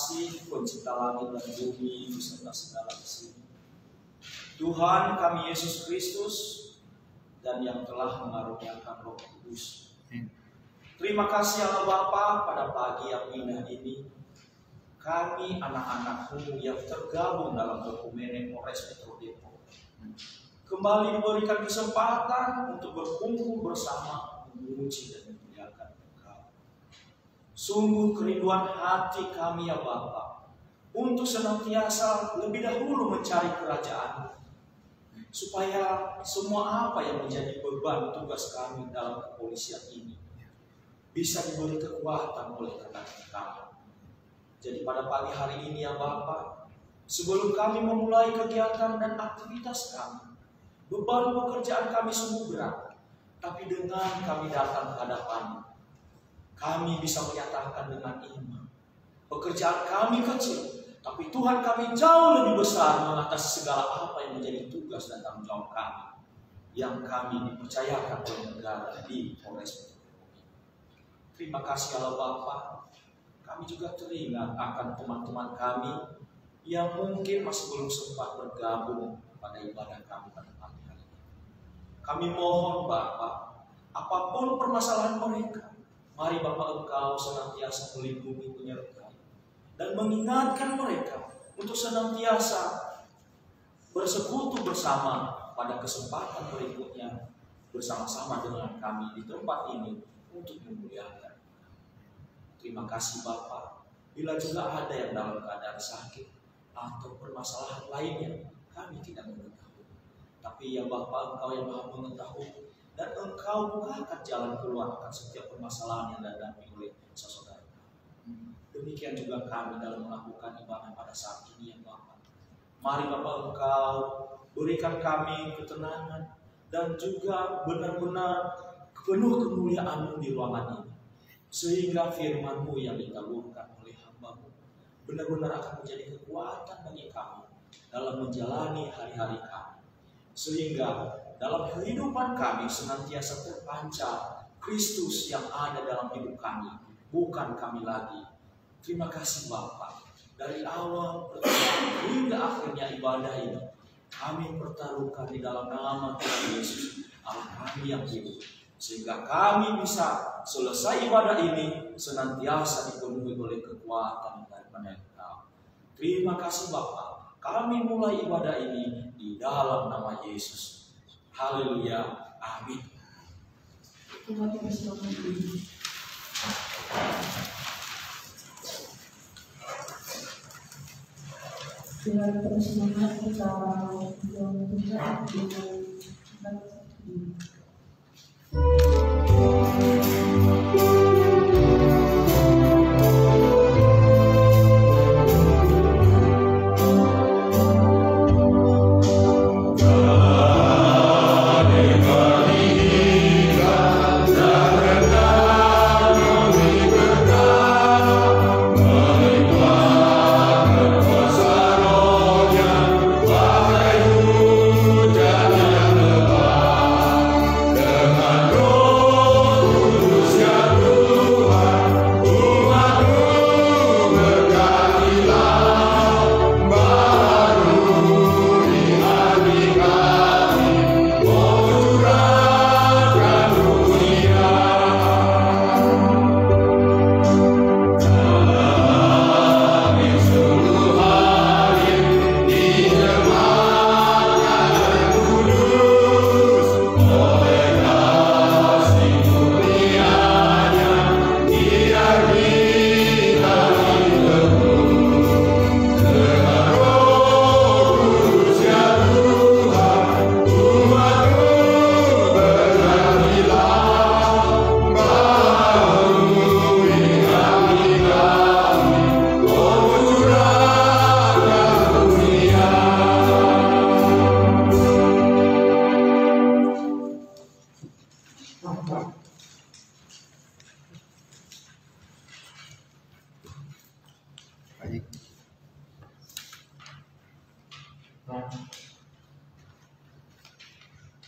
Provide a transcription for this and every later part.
kasih pencipta langit dan bumi beserta segala isi. Tuhan kami Yesus Kristus dan yang telah mengaruniakan Roh Kudus. Terima kasih Allah Bapa pada pagi yang indah ini. Kami anak-anak-Mu yang tergabung dalam Dokumene Polres Metro Depok kembali diberikan kesempatan untuk berkumpul bersama memuji dan memuliakan Engkau. Sungguh kerinduan hati kami ya Bapa untuk senantiasa lebih dahulu mencari kerajaan-Mu, supaya semua apa yang menjadi beban tugas kami dalam kepolisian ini bisa diberi kekuatan oleh rekan kami. Jadi pada pagi hari ini ya Bapa, sebelum kami memulai kegiatan dan aktivitas kami, beban pekerjaan kami sungguh berat, tapi dengan kami datang ke hadapan-Mu, kami bisa menyatakan dengan iman, pekerjaan kami kecil, tapi Tuhan kami jauh lebih besar mengatasi segala apa yang menjadi tugas dan tanggung jawab kami yang kami dipercayakan oleh negara di Polres. Terima kasih Allah Bapa. Kami juga teringat akan teman-teman kami yang mungkin masih belum sempat bergabung pada ibadah kami pada pagi hari ini. Kami mohon Bapa, apapun permasalahan mereka, mari Bapa Engkau senantiasa melindungi, menyertai, dan mengingatkan mereka untuk senantiasa bersekutu bersama pada kesempatan berikutnya bersama-sama dengan kami di tempat ini untuk memuliakan. Terima kasih Bapa. Bila juga ada yang dalam keadaan sakit atau permasalahan lainnya, kami tidak mengetahui. Tapi ya Bapa, Engkau yang Maha mengetahui, dan Engkau bukakan jalan keluar akan setiap permasalahan yang dihadapi oleh saudara. Demikian juga kami dalam melakukan ibadah pada saat ini ya Bapa. Mari Bapa Engkau berikan kami ketenangan dan juga benar-benar penuh kemuliaan-Mu di ruangan ini. Sehingga firman-Mu yang ditaburkan oleh hamba-Mu benar-benar akan menjadi kekuatan bagi kami dalam menjalani hari-hari kami. Sehingga dalam kehidupan kami senantiasa terpancar Kristus yang ada dalam hidup kami, bukan kami lagi. Terima kasih Bapa. Dari awal hingga akhirnya ibadah ini, kami pertaruhkan di dalam nama Tuhan Yesus, Allah kami yang hidup. Sehingga kami bisa selesai ibadah ini senantiasa dipenuhi oleh kekuatan daripada Engkau. Terima kasih Bapa. Kami mulai ibadah ini di dalam nama Yesus. Haleluya. Amin. Dengan terus semangat kita dengan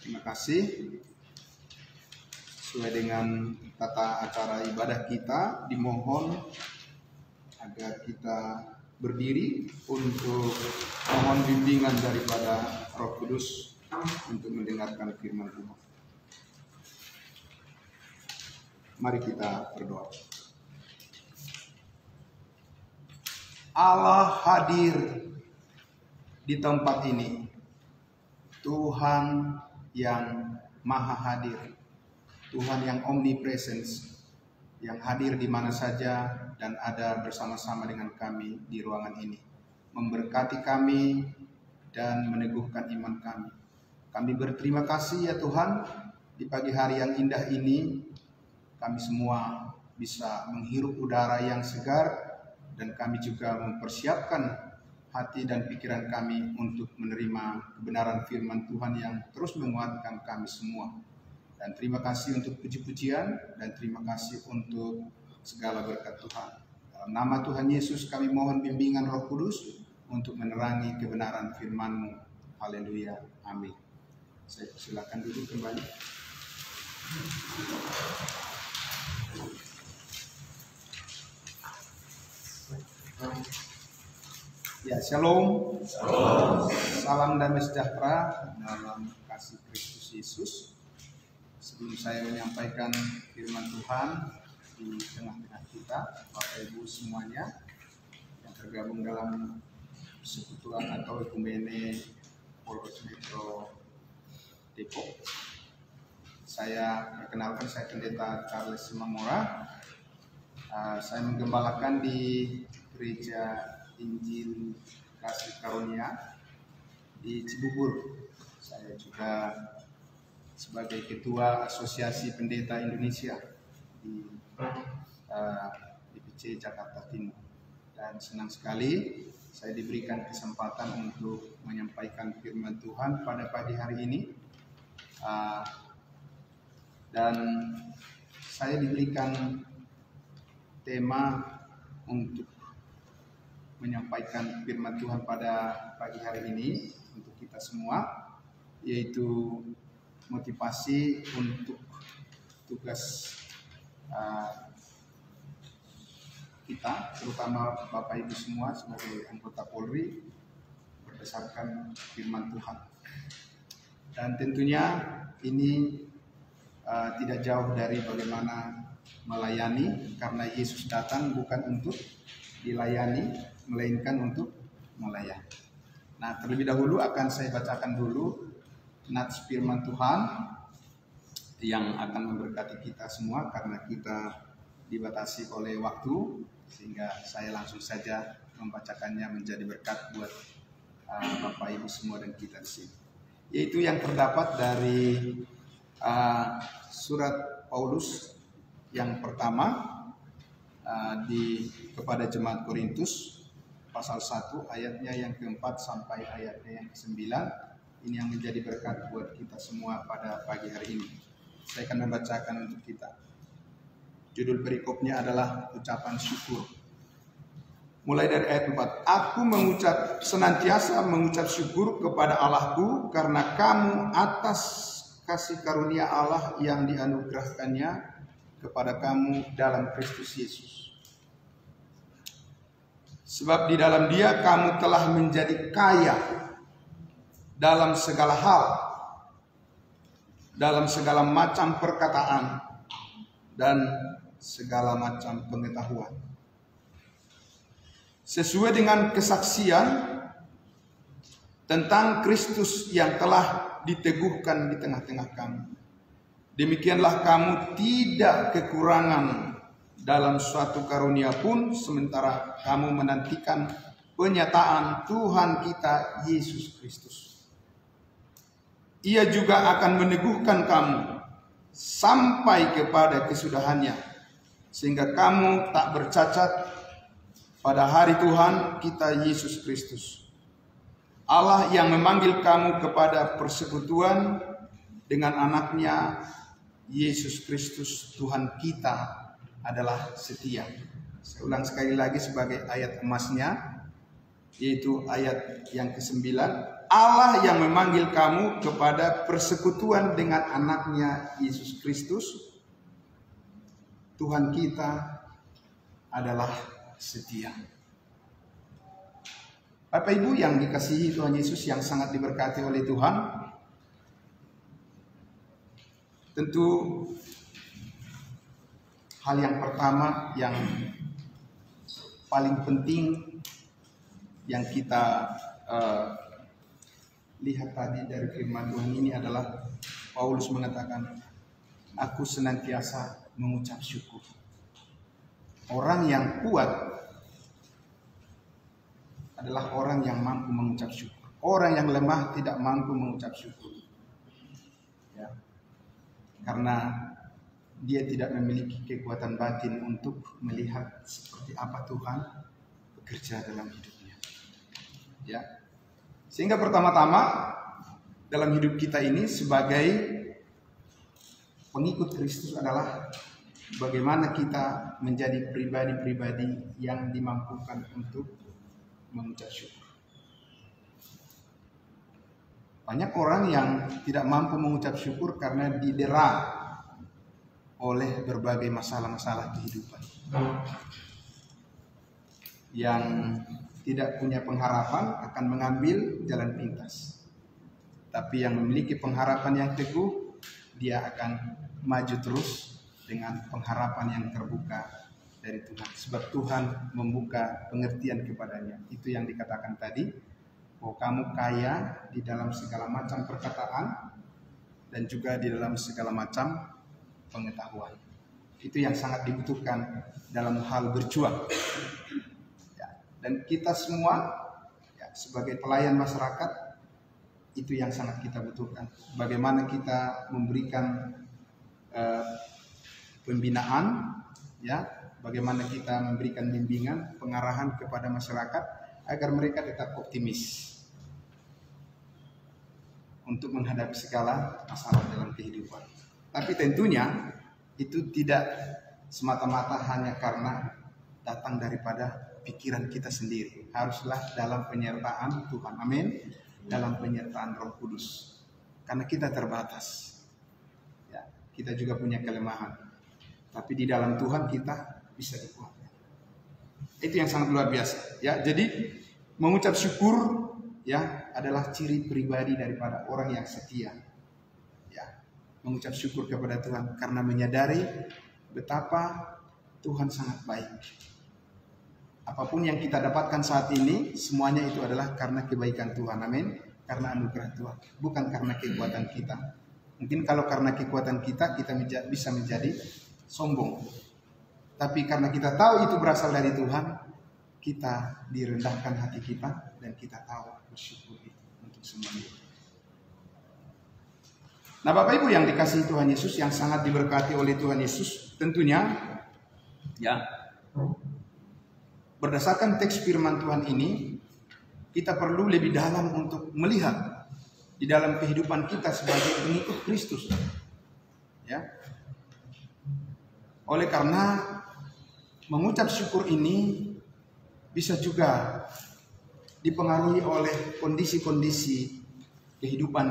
Terima kasih. Sesuai dengan tata acara ibadah kita, dimohon agar agar kita berdiri untuk mohon bimbingan daripada Roh Kudus untuk mendengarkan firman Tuhan. Mari kita berdoa. Allah hadir di tempat ini. Tuhan yang maha hadir. Tuhan yang omnipresence, yang hadir di mana saja dan ada bersama-sama dengan kami di ruangan ini. Memberkati kami dan meneguhkan iman kami. Kami berterima kasih ya Tuhan, di pagi hari yang indah ini kami semua bisa menghirup udara yang segar, dan kami juga mempersiapkan hati dan pikiran kami untuk menerima kebenaran firman Tuhan yang terus menguatkan kami semua. Dan terima kasih untuk puji-pujian, dan terima kasih untuk segala berkat Tuhan. Dalam nama Tuhan Yesus kami mohon bimbingan Roh Kudus untuk menerangi kebenaran firman-Mu. Haleluya. Amin. Saya silakan duduk kembali. Ya, shalom. Salam damai sejahtera dalam kasih Kristus Yesus. Sebelum saya menyampaikan firman Tuhan di tengah-tengah kita, Bapak Ibu semuanya yang tergabung dalam persekutuan atau ekumene Polres Metro Depok, saya perkenalkan, saya Pendeta Charles Simamora. Saya menggembalakan di Gereja Injil Kasih Karunia di Cibubur. Saya juga sebagai Ketua Asosiasi Pendeta Indonesia di DPC Jakarta Timur. Dan senang sekali saya diberikan kesempatan untuk menyampaikan firman Tuhan pada pagi hari ini. Dan saya diberikan tema untuk menyampaikan firman Tuhan pada pagi hari ini untuk kita semua, yaitu motivasi untuk tugas kita, terutama Bapak Ibu semua sebagai anggota Polri, berdasarkan firman Tuhan. Dan tentunya ini tidak jauh dari bagaimana melayani, karena Yesus datang bukan untuk dilayani, melainkan untuk melayani. Nah, terlebih dahulu akan saya bacakan dulu nats firman Tuhan yang akan memberkati kita semua, karena kita dibatasi oleh waktu, sehingga saya langsung saja membacakannya menjadi berkat buat Bapak Ibu semua dan kita di sini. Yaitu yang terdapat dari surat Paulus yang pertama kepada jemaat Korintus, pasal 1 ayatnya yang keempat sampai ayatnya yang ke-9. Ini yang menjadi berkat buat kita semua pada pagi hari ini. Saya akan membacakan untuk kita. Judul perikopnya adalah ucapan syukur. Mulai dari ayat 4. Aku senantiasa mengucap syukur kepada Allahku karena kamu atas kasih karunia Allah yang dianugerahkannya kepada kamu dalam Kristus Yesus. Sebab di dalam Dia kamu telah menjadi kaya dalam segala hal, dalam segala macam perkataan dan segala macam pengetahuan, sesuai dengan kesaksian tentang Kristus yang telah diteguhkan di tengah-tengah kamu. Demikianlah kamu tidak kekurangan dalam suatu karunia pun, sementara kamu menantikan penyataan Tuhan kita Yesus Kristus. Ia juga akan meneguhkan kamu sampai kepada kesudahannya, sehingga kamu tak bercacat pada hari Tuhan kita Yesus Kristus. Allah yang memanggil kamu kepada persekutuan dengan anaknya Yesus Kristus Tuhan kita adalah setia. Saya ulang sekali lagi sebagai ayat emasnya, yaitu ayat yang ke-9. Allah yang memanggil kamu kepada persekutuan dengan anaknya Yesus Kristus Tuhan kita adalah setia. Bapak Ibu yang dikasihi Tuhan Yesus yang sangat diberkati oleh Tuhan, tentu hal yang pertama yang paling penting yang kita lihat tadi dari firman Tuhan ini adalah Paulus mengatakan, aku senantiasa mengucap syukur. Orang yang kuat adalah orang yang mampu mengucap syukur. Orang yang lemah tidak mampu mengucap syukur. Ya. Karena dia tidak memiliki kekuatan batin untuk melihat seperti apa Tuhan bekerja dalam hidupnya. Ya. Sehingga pertama-tama dalam hidup kita ini sebagai pengikut Kristus adalah bagaimana kita menjadi pribadi-pribadi yang dimampukan untuk mengucap syukur. Banyak orang yang tidak mampu mengucap syukur karena didera oleh berbagai masalah-masalah kehidupan. Yang tidak punya pengharapan akan mengambil jalan pintas. Tapi yang memiliki pengharapan yang teguh, dia akan maju terus dengan pengharapan yang terbuka dari Tuhan. Sebab Tuhan membuka pengertian kepadanya. Itu yang dikatakan tadi, bahwa kamu kaya di dalam segala macam perkataan dan juga di dalam segala macam pengetahuan. Itu yang sangat dibutuhkan dalam hal berjuang. Ya, dan kita semua ya, sebagai pelayan masyarakat, itu yang sangat kita butuhkan. Bagaimana kita memberikan pembinaan, ya, bagaimana kita memberikan bimbingan, pengarahan kepada masyarakat agar mereka tetap optimis untuk menghadapi segala masalah dalam kehidupan. Tapi tentunya itu tidak semata-mata hanya karena datang daripada pikiran kita sendiri. Haruslah dalam penyertaan Tuhan. Amin. Dalam penyertaan Roh Kudus. Karena kita terbatas. Ya, kita juga punya kelemahan. Tapi di dalam Tuhan kita bisa dikuatkan. Itu yang sangat luar biasa. Ya, jadi mengucap syukur ya adalah ciri pribadi daripada orang yang setia. Ya, mengucap syukur kepada Tuhan karena menyadari betapa Tuhan sangat baik. Apapun yang kita dapatkan saat ini, semuanya itu adalah karena kebaikan Tuhan. Amin. Karena anugerah Tuhan. Bukan karena kekuatan kita. Mungkin kalau karena kekuatan kita bisa menjadi sombong. Tapi karena kita tahu itu berasal dari Tuhan, kita direndahkan hati kita dan kita tahu bersyukur untuk semuanya. Nah, Bapak Ibu yang dikasihi Tuhan Yesus, yang sangat diberkati oleh Tuhan Yesus, tentunya ya, berdasarkan teks firman Tuhan ini, kita perlu lebih dalam untuk melihat di dalam kehidupan kita sebagai pengikut Kristus. Ya. Oleh karena mengucap syukur ini bisa juga dipengaruhi oleh kondisi-kondisi kehidupan,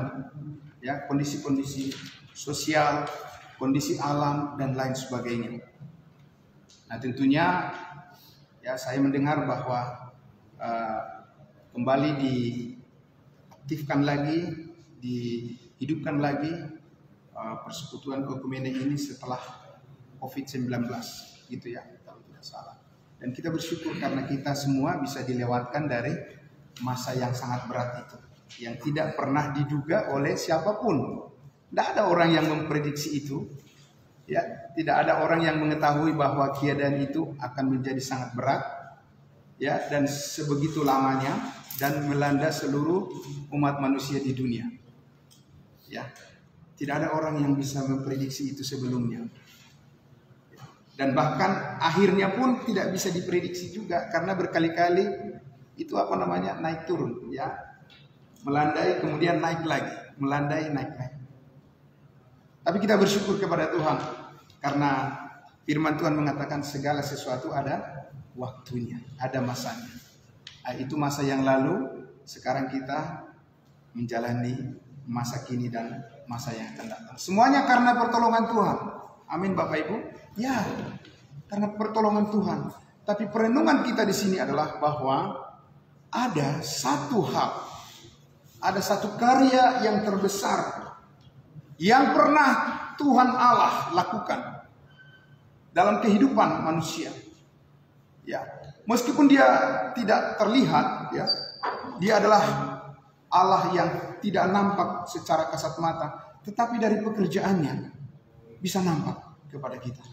ya, kondisi-kondisi sosial, kondisi alam dan lain sebagainya. Nah, tentunya ya, saya mendengar bahwa kembali diaktifkan lagi, dihidupkan lagi persekutuan Oekumene ini setelah COVID-19, gitu ya, kalau tidak salah. Dan kita bersyukur karena kita semua bisa dilewatkan dari masa yang sangat berat itu, yang tidak pernah diduga oleh siapapun. Tidak ada orang yang memprediksi itu. Ya, tidak ada orang yang mengetahui bahwa keadaan itu akan menjadi sangat berat, ya, dan sebegitu lamanya dan melanda seluruh umat manusia di dunia. Ya, tidak ada orang yang bisa memprediksi itu sebelumnya. Dan bahkan akhirnya pun tidak bisa diprediksi juga karena berkali-kali itu naik turun, ya, melandai kemudian naik lagi, melandai naik lagi. Tapi kita bersyukur kepada Tuhan karena firman Tuhan mengatakan segala sesuatu ada waktunya, ada masanya. Itu masa yang lalu, sekarang kita menjalani masa kini dan masa yang akan datang. Semuanya karena pertolongan Tuhan. Amin Bapak Ibu. Ya, karena pertolongan Tuhan. Tapi perenungan kita di sini adalah bahwa ada satu hal, ada satu karya yang terbesar yang pernah Tuhan Allah lakukan dalam kehidupan manusia. Ya, meskipun dia tidak terlihat, ya, dia adalah Allah yang tidak nampak secara kasat mata, tetapi dari pekerjaannya bisa nampak kepada kita.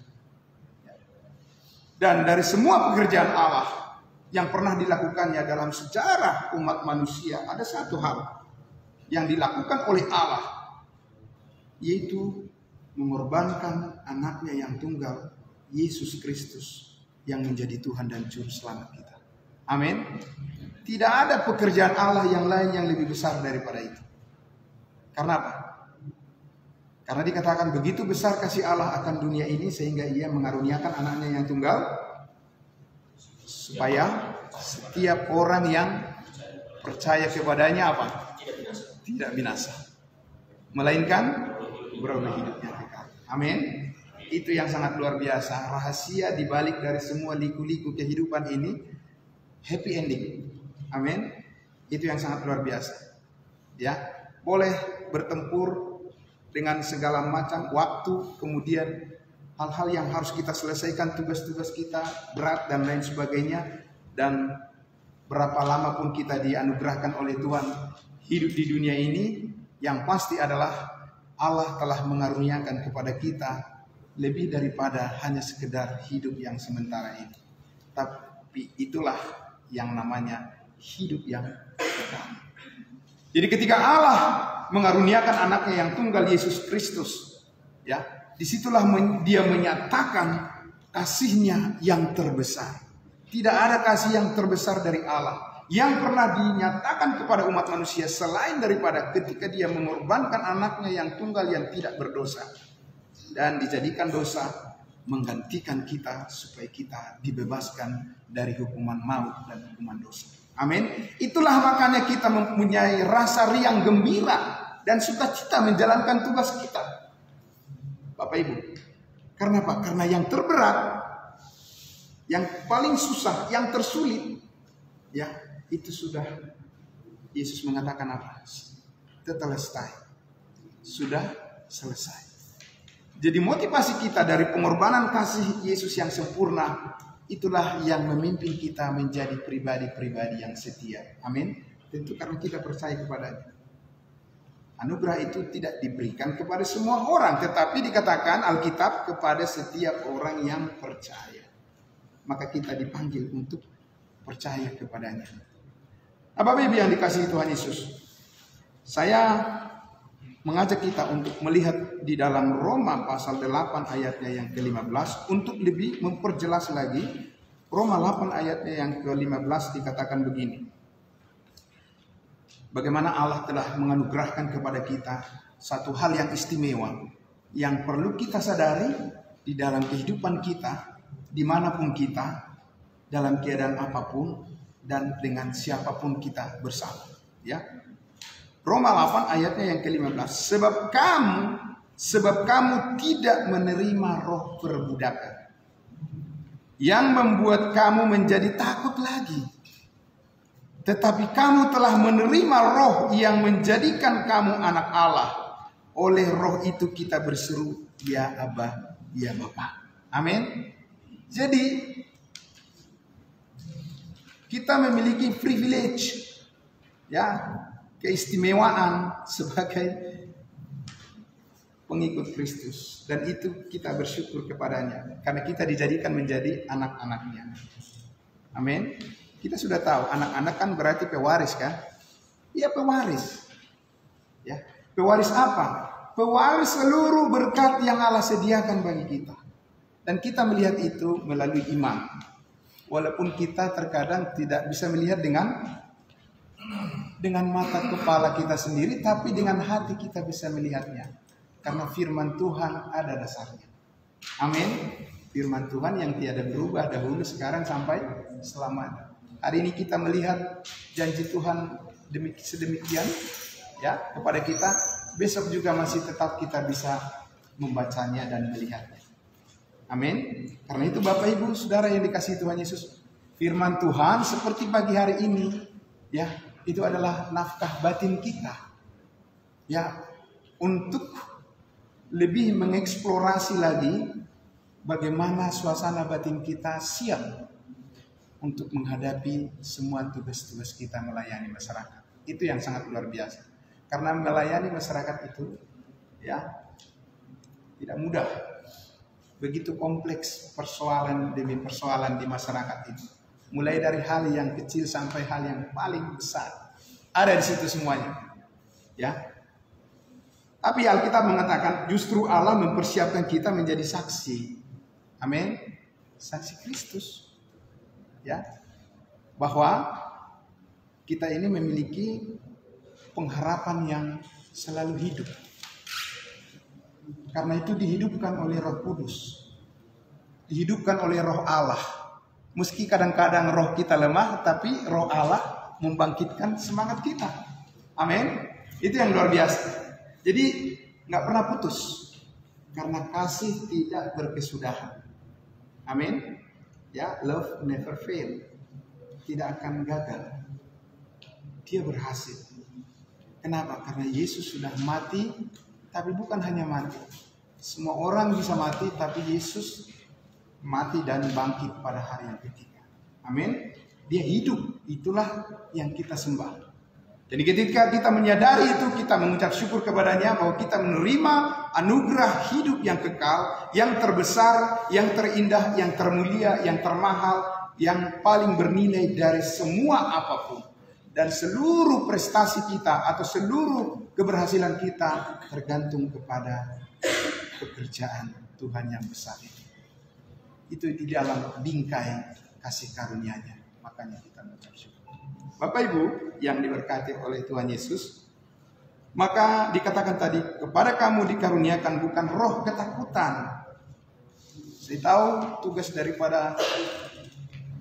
Dan dari semua pekerjaan Allah yang pernah dilakukannya dalam sejarah umat manusia, ada satu hal yang dilakukan oleh Allah, yaitu mengorbankan anaknya yang tunggal, Yesus Kristus, yang menjadi Tuhan dan Juru Selamat kita. Amin. Tidak ada pekerjaan Allah yang lain yang lebih besar daripada itu. Karena apa? Karena dikatakan begitu besar kasih Allah akan dunia ini sehingga ia mengaruniakan anaknya yang tunggal, supaya setiap orang yang percaya kepadanya apa? Tidak binasa, melainkan beroleh hidupnya kekal. Amin. Itu yang sangat luar biasa. Rahasia dibalik dari semua liku-liku kehidupan ini, happy ending. Amin. Itu yang sangat luar biasa. Ya, boleh bertempur dengan segala macam waktu, kemudian hal-hal yang harus kita selesaikan, tugas-tugas kita berat dan lain sebagainya, dan berapa lama pun kita dianugerahkan oleh Tuhan hidup di dunia ini, yang pasti adalah Allah telah mengaruniakan kepada kita lebih daripada hanya sekedar hidup yang sementara ini. Tapi itulah yang namanya hidup yang kekal. Jadi ketika Allah mengaruniakan anaknya yang tunggal, Yesus Kristus, ya, disitulah dia menyatakan kasihnya yang terbesar. Tidak ada kasih yang terbesar dari Allah yang pernah dinyatakan kepada umat manusia selain daripada ketika dia mengorbankan anaknya yang tunggal yang tidak berdosa dan dijadikan dosa, menggantikan kita supaya kita dibebaskan dari hukuman maut dan hukuman dosa. Amin. Itulah makanya kita mempunyai rasa riang gembira dan sukacita menjalankan tugas kita, Bapak Ibu. Karena apa? Karena yang terberat, yang paling susah, yang tersulit, ya, itu sudah Yesus mengatakan apa? Tetelestai. Sudah selesai. Jadi motivasi kita dari pengorbanan kasih Yesus yang sempurna, itulah yang memimpin kita menjadi pribadi-pribadi yang setia. Amin. Tentu karena kita percaya kepadanya. Anugerah itu tidak diberikan kepada semua orang, tetapi dikatakan Alkitab kepada setiap orang yang percaya. Maka kita dipanggil untuk percaya kepadanya. Bapak Ibu yang dikasihi Tuhan Yesus, saya mengajak kita untuk melihat di dalam Roma pasal 8 ayatnya yang ke-15 untuk lebih memperjelas lagi. Roma 8 ayatnya yang ke-15 dikatakan begini. Bagaimana Allah telah menganugerahkan kepada kita satu hal yang istimewa yang perlu kita sadari di dalam kehidupan kita, dimanapun kita, dalam keadaan apapun, dan dengan siapapun kita bersama. Ya, Roma 8 ayatnya yang ke-15. Sebab kamu tidak menerima roh perbudakan yang membuat kamu menjadi takut lagi, tetapi kamu telah menerima roh yang menjadikan kamu anak Allah. Oleh roh itu kita berseru, ya Abba, ya Bapa. Amin. Jadi kita memiliki privilege, ya, keistimewaan sebagai pengikut Kristus, dan itu kita bersyukur kepadanya karena kita dijadikan menjadi anak-anaknya. Amin. Kita sudah tahu anak-anak kan berarti pewaris kan? Iya, pewaris. Ya, pewaris apa? Pewaris seluruh berkat yang Allah sediakan bagi kita. Dan kita melihat itu melalui iman. Walaupun kita terkadang tidak bisa melihat dengan mata kepala kita sendiri, tapi dengan hati kita bisa melihatnya. Karena firman Tuhan ada dasarnya. Amin. Firman Tuhan yang tiada berubah dahulu, sekarang, sampai selamanya. Hari ini kita melihat janji Tuhan sedemikian, ya, kepada kita. Besok juga masih tetap kita bisa membacanya dan melihatnya. Amin. Karena itu Bapak Ibu Saudara yang dikasihi Tuhan Yesus, firman Tuhan seperti pagi hari ini, ya, itu adalah nafkah batin kita. Ya, untuk lebih mengeksplorasi lagi bagaimana suasana batin kita siap untuk menghadapi semua tugas-tugas kita melayani masyarakat. Itu yang sangat luar biasa. Karena melayani masyarakat itu, ya, tidak mudah. Begitu kompleks persoalan demi persoalan di masyarakat itu. Mulai dari hal yang kecil sampai hal yang paling besar. Ada di situ semuanya. Ya. Tapi Alkitab mengatakan justru Allah mempersiapkan kita menjadi saksi. Amin. Saksi Kristus. Ya. Bahwa kita ini memiliki pengharapan yang selalu hidup. Karena itu dihidupkan oleh Roh Kudus. Dihidupkan oleh Roh Allah. Meski kadang-kadang roh kita lemah, tapi Roh Allah membangkitkan semangat kita. Amin. Itu yang luar biasa. Jadi nggak pernah putus. Karena kasih tidak berkesudahan. Amin. Ya, love never fail. Tidak akan gagal. Dia berhasil. Kenapa? Karena Yesus sudah mati, tapi bukan hanya mati. Semua orang bisa mati, tapi Yesus mati dan bangkit pada hari yang ketiga. Amin. Dia hidup. Itulah yang kita sembah. Jadi ketika kita menyadari itu, kita mengucap syukur kepadanya bahwa kita menerima anugerah hidup yang kekal, yang terbesar, yang terindah, yang termulia, yang termahal, yang paling bernilai dari semua apapun. Dan seluruh prestasi kita atau seluruh keberhasilan kita tergantung kepada pekerjaan Tuhan yang besar itu. Itu di dalam bingkai kasih karunia-Nya. Makanya kita mengucap syukur. Bapak Ibu yang diberkati oleh Tuhan Yesus, maka dikatakan tadi, kepada kamu dikaruniakan bukan roh ketakutan. Saya tahu tugas daripada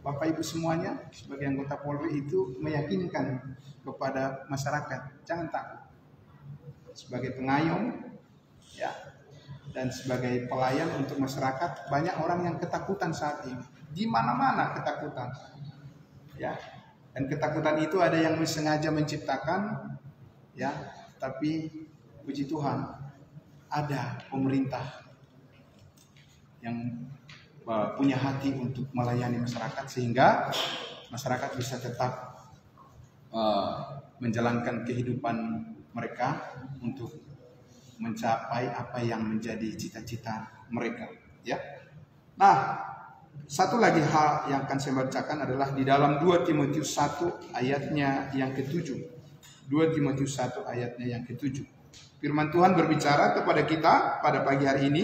Bapak Ibu semuanya sebagai anggota Polri itu meyakinkan kepada masyarakat, jangan takut. Sebagai pengayom, ya, dan sebagai pelayan untuk masyarakat, banyak orang yang ketakutan saat ini. Di mana-mana ketakutan, ya. Dan ketakutan itu ada yang sengaja menciptakan, ya. Tapi puji Tuhan, ada pemerintah yang punya hati untuk melayani masyarakat sehingga masyarakat bisa tetap menjalankan kehidupan mereka untuk mencapai apa yang menjadi cita-cita mereka, ya. Nah, satu lagi hal yang akan saya bacakan adalah di dalam 2 Timotius 1 ayatnya yang ke-7. 2 Timotius 1 ayatnya yang ke-7. Firman Tuhan berbicara kepada kita pada pagi hari ini.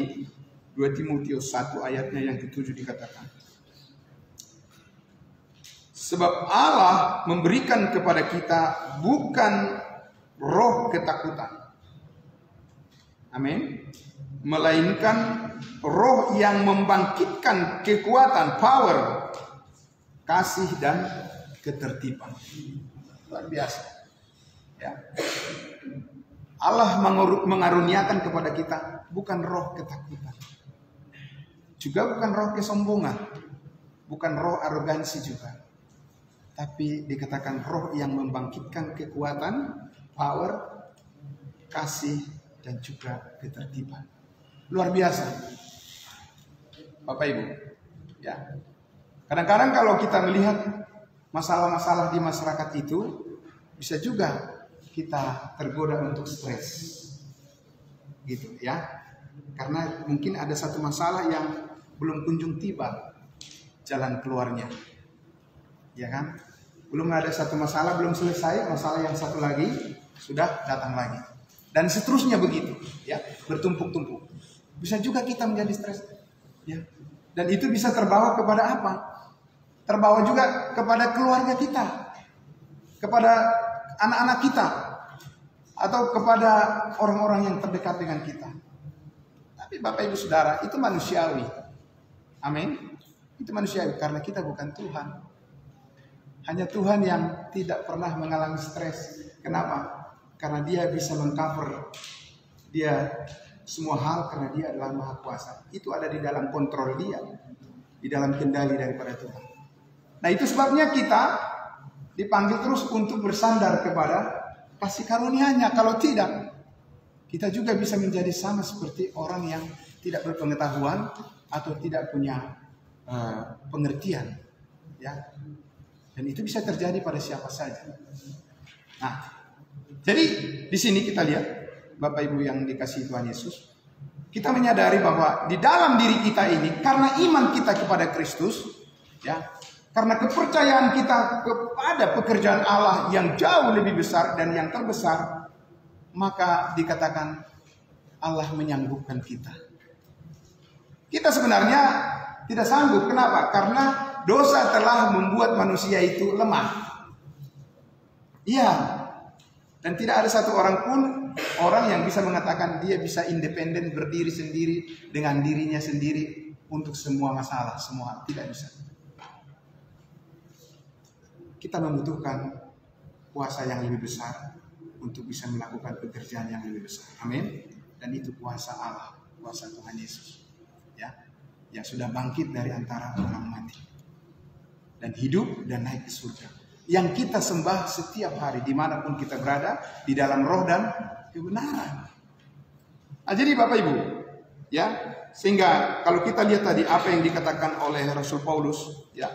2 Timotius 1 ayatnya yang ke-7 dikatakan, sebab Allah memberikan kepada kita bukan roh ketakutan, amin, melainkan roh yang membangkitkan kekuatan, power, kasih dan ketertiban. Luar biasa, ya. Allah mengaruniakan kepada kita bukan roh ketakutan, juga bukan roh kesombongan, bukan roh arogansi juga, tapi dikatakan roh yang membangkitkan kekuatan, power, kasih dan juga ketertiban. Luar biasa, Bapak Ibu, ya. Kadang-kadang kalau kita melihat masalah-masalah di masyarakat itu, bisa juga kita tergoda untuk stres, gitu ya. Karena mungkin ada satu masalah yang belum kunjung tiba jalan keluarnya, ya kan? Belum ada satu masalah belum selesai, masalah yang satu lagi sudah datang lagi, dan seterusnya begitu, ya, bertumpuk-tumpuk. Bisa juga kita menjadi stres, ya. Dan itu bisa terbawa kepada apa? Terbawa juga kepada keluarga kita, kepada anak-anak kita, atau kepada orang-orang yang terdekat dengan kita. Tapi Bapak Ibu Saudara, itu manusiawi. Amin. Itu manusiawi karena kita bukan Tuhan. Hanya Tuhan yang tidak pernah mengalami stres. Kenapa? Karena Dia bisa mengcover. Dia semua hal karena Dia adalah Maha Kuasa. Itu ada di dalam kontrol Dia, di dalam kendali daripada Tuhan. Nah, itu sebabnya kita dipanggil terus untuk bersandar kepada kasih karunia-Nya. Kalau tidak, kita juga bisa menjadi sama seperti orang yang tidak berpengetahuan atau tidak punya pengertian, ya. Dan itu bisa terjadi pada siapa saja. Nah, jadi di sini kita lihat, Bapak Ibu yang dikasihi Tuhan Yesus, kita menyadari bahwa di dalam diri kita ini, karena iman kita kepada Kristus, ya, karena kepercayaan kita kepada pekerjaan Allah yang jauh lebih besar dan yang terbesar, maka dikatakan Allah menyanggupkan kita. Kita sebenarnya tidak sanggup. Kenapa? Karena dosa telah membuat manusia itu lemah. Iya. Dan tidak ada satu orang pun orang yang bisa mengatakan dia bisa independen, berdiri sendiri dengan dirinya sendiri untuk semua masalah, semua. Tidak bisa. Kita membutuhkan kuasa yang lebih besar untuk bisa melakukan pekerjaan yang lebih besar. Amin. Dan itu kuasa Allah, kuasa Tuhan Yesus, ya, yang sudah bangkit dari antara orang mati dan hidup dan naik ke surga, yang kita sembah setiap hari dimanapun kita berada, di dalam roh dan kebenaran. Nah, jadi Bapak Ibu, ya, sehingga kalau kita lihat tadi apa yang dikatakan oleh Rasul Paulus, ya,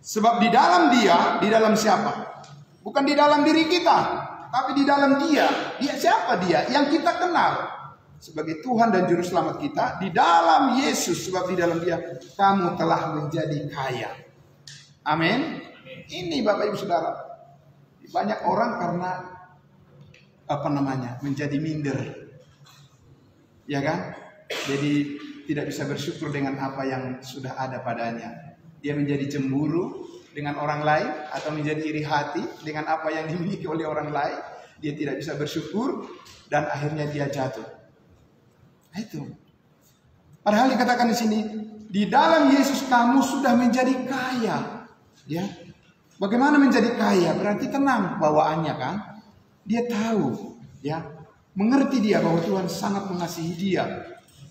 sebab di dalam Dia, di dalam siapa? Bukan di dalam diri kita, tapi di dalam Dia. Dia siapa Dia? Yang kita kenal sebagai Tuhan dan Juru Selamat kita, di dalam Yesus, sebab di dalam Dia kamu telah menjadi kaya. Amin. Ini Bapak Ibu Saudara, banyak orang karena menjadi minder, ya kan? Jadi tidak bisa bersyukur dengan apa yang sudah ada padanya. Dia menjadi cemburu dengan orang lain atau menjadi iri hati dengan apa yang dimiliki oleh orang lain. Dia tidak bisa bersyukur dan akhirnya dia jatuh. Nah, itu. Padahal dikatakan di sini, di dalam Yesus kamu sudah menjadi kaya. Ya. Bagaimana menjadi kaya? Berarti tenang bawaannya, kan? Dia tahu, ya. Mengerti dia bahwa Tuhan sangat mengasihi dia.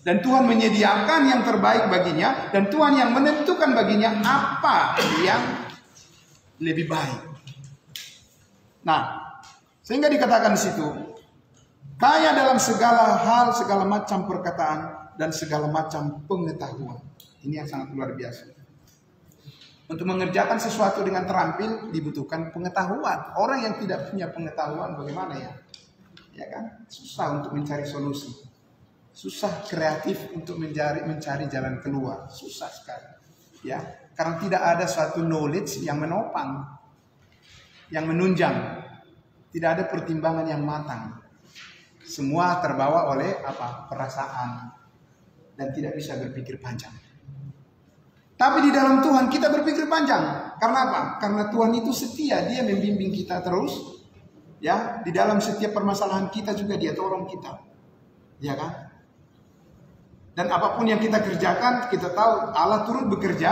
Dan Tuhan menyediakan yang terbaik baginya, dan Tuhan yang menentukan baginya apa yang lebih baik. Nah, sehingga dikatakan di situ, kaya dalam segala hal, segala macam perkataan, dan segala macam pengetahuan. Ini yang sangat luar biasa. Untuk mengerjakan sesuatu dengan terampil dibutuhkan pengetahuan. Orang yang tidak punya pengetahuan bagaimana ya? Ya kan? Susah untuk mencari solusi. Susah kreatif untuk mencari jalan keluar. Susah sekali. Ya, karena tidak ada suatu knowledge yang menopang, yang menunjang. Tidak ada pertimbangan yang matang. Semua terbawa oleh perasaan dan tidak bisa berpikir panjang. Tapi di dalam Tuhan kita berpikir panjang. Karena apa? Karena Tuhan itu setia, Dia membimbing kita terus. Ya, di dalam setiap permasalahan kita juga Dia tolong kita. Ya kan? Dan apapun yang kita kerjakan, kita tahu Allah turut bekerja,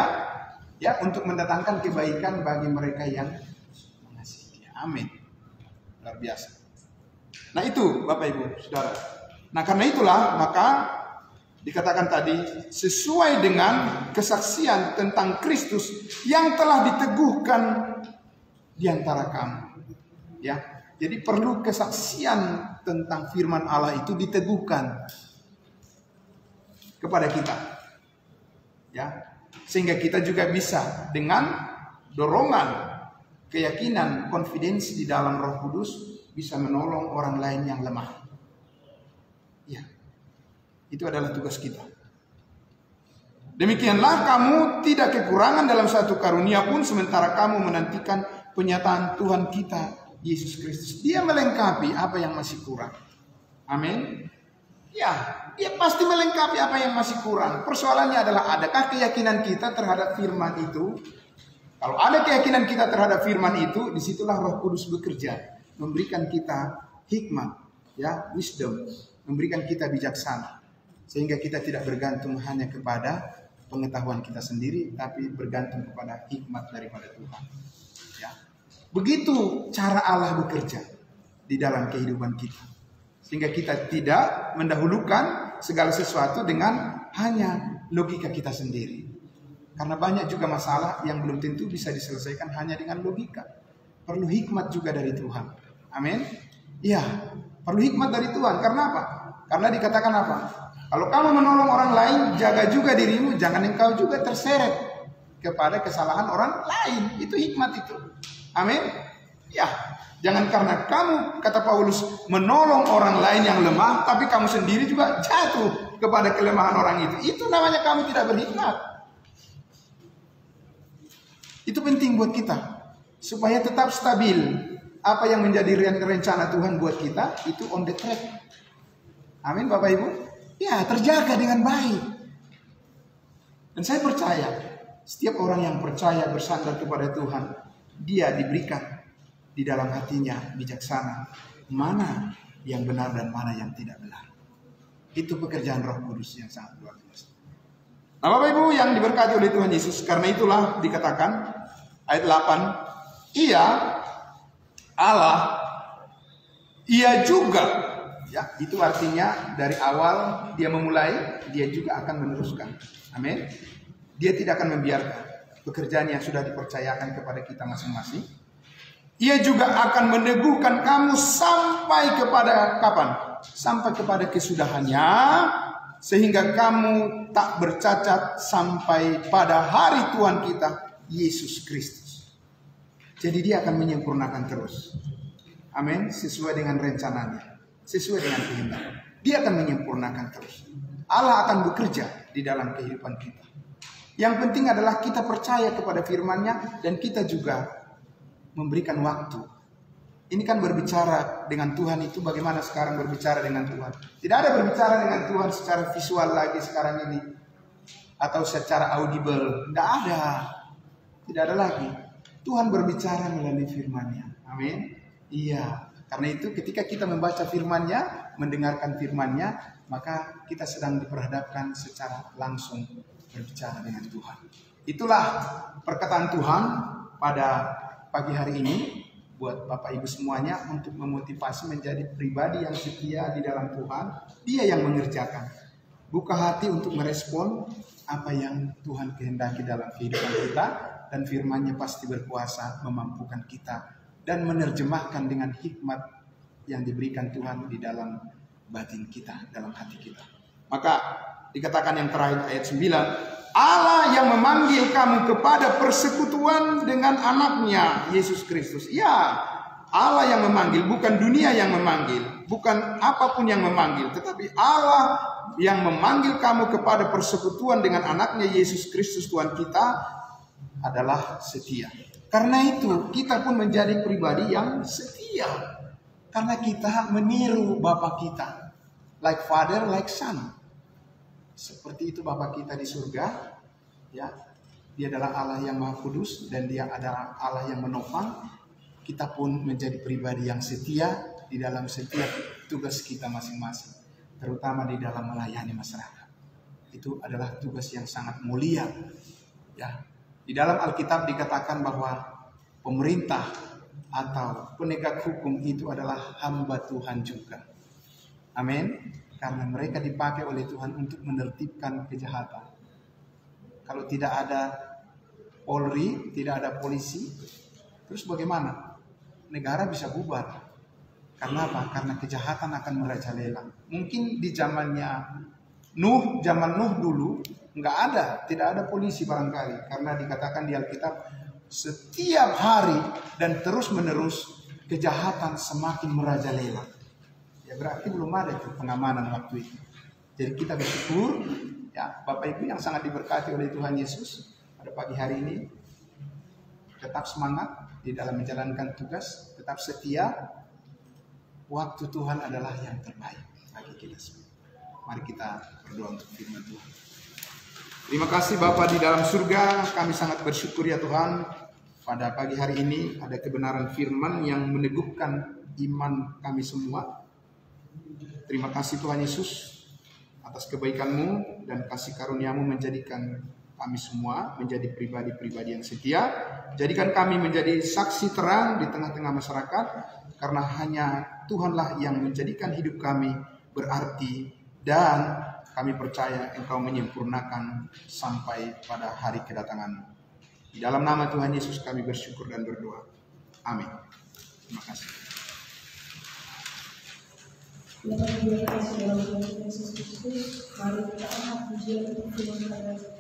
ya, untuk mendatangkan kebaikan bagi mereka yang mengasihi Dia. Amin. Luar biasa. Nah, itu Bapak Ibu Saudara. Nah, karena itulah maka dikatakan tadi sesuai dengan kesaksian tentang Kristus yang telah diteguhkan di antara kamu. Ya. Jadi perlu kesaksian tentang firman Allah itu diteguhkan kepada kita. Ya. Sehingga kita juga bisa dengan dorongan, keyakinan, confidence di dalam Roh Kudus bisa menolong orang lain yang lemah. Ya. Itu adalah tugas kita. Demikianlah kamu tidak kekurangan dalam satu karunia pun sementara kamu menantikan penyataan Tuhan kita Yesus Kristus. Dia melengkapi apa yang masih kurang. Amin. Ya, Dia pasti melengkapi apa yang masih kurang. Persoalannya adalah, adakah keyakinan kita terhadap firman itu? Kalau ada keyakinan kita terhadap firman itu, disitulah Roh Kudus bekerja, memberikan kita hikmat, ya, wisdom, memberikan kita bijaksana. Sehingga kita tidak bergantung hanya kepada pengetahuan kita sendiri, tapi bergantung kepada hikmat daripada Tuhan. Ya. Begitu cara Allah bekerja di dalam kehidupan kita. Sehingga kita tidak mendahulukan segala sesuatu dengan hanya logika kita sendiri. Karena banyak juga masalah yang belum tentu bisa diselesaikan hanya dengan logika. Perlu hikmat juga dari Tuhan. Amin. Ya, perlu hikmat dari Tuhan. Karena apa? Karena dikatakan apa? Kalau kamu menolong orang lain, jaga juga dirimu, jangan engkau juga terseret kepada kesalahan orang lain. Itu hikmat itu. Amin. Ya, jangan karena kamu, kata Paulus, menolong orang lain yang lemah, tapi kamu sendiri juga jatuh kepada kelemahan orang itu. Itu namanya kamu tidak berhikmat. Itu penting buat kita, supaya tetap stabil. Apa yang menjadi rencana Tuhan buat kita, itu on the track. Amin Bapak Ibu. Ya, terjaga dengan baik. Dan saya percaya, setiap orang yang percaya bersandar kepada Tuhan, dia diberikan di dalam hatinya bijaksana mana yang benar dan mana yang tidak benar. Itu pekerjaan Roh Kudus yang sangat luar biasa. Nah Bapak Ibu yang diberkati oleh Tuhan Yesus, karena itulah dikatakan ayat 8, Ia Allah, Ia juga. Ya, itu artinya dari awal dia memulai, dia juga akan meneruskan. Amin. Dia tidak akan membiarkan pekerjaan yang sudah dipercayakan kepada kita masing-masing. Ia juga akan meneguhkan kamu sampai kepada kapan? Sampai kepada kesudahannya, sehingga kamu tak bercacat sampai pada hari Tuhan kita Yesus Kristus. Jadi dia akan menyempurnakan terus. Amin. Sesuai dengan rencananya, sesuai dengan kehendak. Dia akan menyempurnakan terus. Allah akan bekerja di dalam kehidupan kita. Yang penting adalah kita percaya kepada firman-Nya dan kita juga memberikan waktu. Ini kan berbicara dengan Tuhan itu bagaimana sekarang berbicara dengan Tuhan. Tidak ada berbicara dengan Tuhan secara visual lagi sekarang ini. Atau secara audible. Tidak ada. Tidak ada lagi. Tuhan berbicara melalui firman-Nya. Amin. Iya. Karena itu ketika kita membaca firman-Nya, mendengarkan firman-Nya, maka kita sedang diperhadapkan secara langsung berbicara dengan Tuhan. Itulah perkataan Tuhan pada pagi hari ini buat Bapak Ibu semuanya untuk memotivasi menjadi pribadi yang setia di dalam Tuhan. Dia yang mengerjakan. Buka hati untuk merespon apa yang Tuhan kehendaki dalam kehidupan kita, dan firman-Nya pasti berkuasa memampukan kita dan menerjemahkan dengan hikmat yang diberikan Tuhan di dalam batin kita, dalam hati kita. Maka dikatakan yang terakhir ayat 9, Allah yang memanggil kamu kepada persekutuan dengan anaknya Yesus Kristus. Ya, Allah yang memanggil, bukan dunia yang memanggil, bukan apapun yang memanggil, tetapi Allah yang memanggil kamu kepada persekutuan dengan anaknya Yesus Kristus Tuhan kita adalah setia. Karena itu kita pun menjadi pribadi yang setia. Karena kita meniru Bapa kita. Like father, like son. Seperti itu Bapa kita di surga. Ya, Dia adalah Allah yang Maha Kudus dan Dia adalah Allah yang menopang. Kita pun menjadi pribadi yang setia di dalam setiap tugas kita masing-masing. Terutama di dalam melayani masyarakat. Itu adalah tugas yang sangat mulia. Ya. Di dalam Alkitab dikatakan bahwa pemerintah atau penegak hukum itu adalah hamba Tuhan juga. Amin. Karena mereka dipakai oleh Tuhan untuk menertibkan kejahatan. Kalau tidak ada Polri, tidak ada polisi, terus bagaimana? Negara bisa bubar. Karena apa? Karena kejahatan akan merajalela. Mungkin di zamannya zaman Nuh dulu nggak ada, tidak ada polisi barangkali, karena dikatakan di Alkitab setiap hari dan terus menerus kejahatan semakin merajalela. Ya berarti belum ada itu pengamanan waktu itu. Jadi kita bersyukur ya Bapak Ibu yang sangat diberkati oleh Tuhan Yesus pada pagi hari ini, tetap semangat di dalam menjalankan tugas, tetap setia. Waktu Tuhan adalah yang terbaik bagi kita semua. Mari kita berdoa untuk firman Tuhan. Terima kasih Bapa di dalam surga, kami sangat bersyukur ya Tuhan. Pada pagi hari ini ada kebenaran firman yang meneguhkan iman kami semua. Terima kasih Tuhan Yesus atas kebaikan-Mu dan kasih karunia-Mu menjadikan kami semua menjadi pribadi-pribadi yang setia. Jadikan kami menjadi saksi terang di tengah-tengah masyarakat, karena hanya Tuhanlah yang menjadikan hidup kami berarti Dan kami percaya Engkau menyempurnakan sampai pada hari kedatangan. Di dalam nama Tuhan Yesus kami bersyukur dan berdoa. Amin. Terima kasih. Yang dalam Yesus Kristus, mari kita angkat pujian untuk Tuhan.